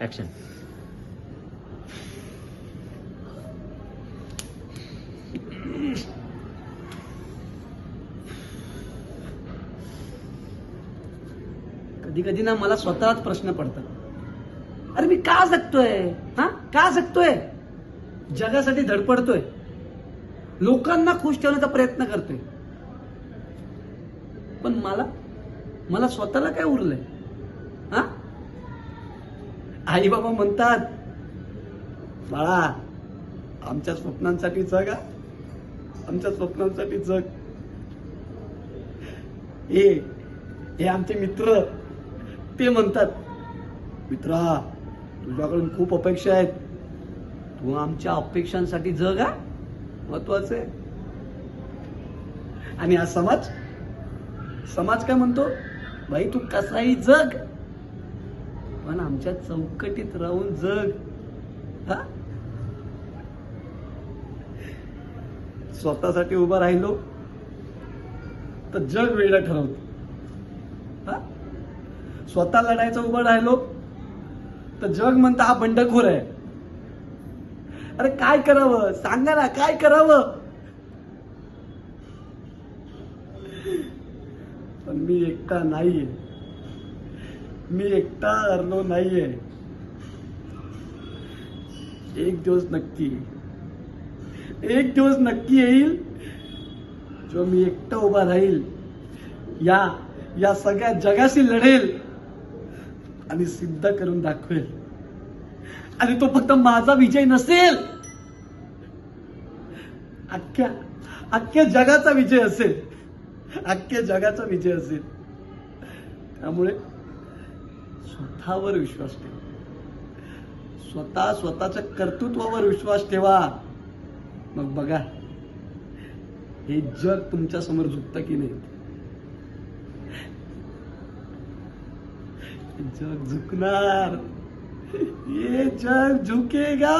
Action. कधी कधी ना मला स्वतःच प्रश्न पडतात, अरे मी का जगतोय? का जगतोय? जगासाठी धडपडतोय, लोकांना खुश ठेवण्याचा प्रयत्न करतोय, पण मला स्वतःला काय उरलंय? आई बाबा म्हणतात, बाळा आमच्या स्वप्नांसाठी जग, आमच्या स्वप्नांसाठी जग. हे आमचे मित्र ते म्हणतात, मित्रा तुझ्याकडून खूप अपेक्षा आहेत, तू आमच्या अपेक्षांसाठी जग, महत्वाचं आहे. आणि हा समाज काय म्हणतो, भाई तू कसाही जग पण आमच्या चौकटीत राहून जग. स्वतःसाठी उभा राहिलो तर जग वेगळं ठरवतो. स्वतः लढायचं उभं राहिलो तर जग म्हणतं हा बंडखोर आहे. अरे काय करावं सांगा ना, काय करावं? पण मी एकटा नाहीये, मी एकटा हरलो नाहीये. एक दिवस नक्की येईल जो मी एकटा उभा राहील, या सगळ्या जगाशी लढेल आणि सिद्ध करून दाखवेल. आणि तो फक्त माझा विजय नसेल, अख्ख्या जगाचा विजय असेल, अख्ख्या जगाचा विजय असेल. त्यामुळे स्वतःवर विश्वास ठेवा, स्वतःच्या कर्तृत्वावर विश्वास ठेवा. मग बघा हे जग तुमच्या समोर झुकतं की नाही. जग झुकणार, ये जग झुकेगा.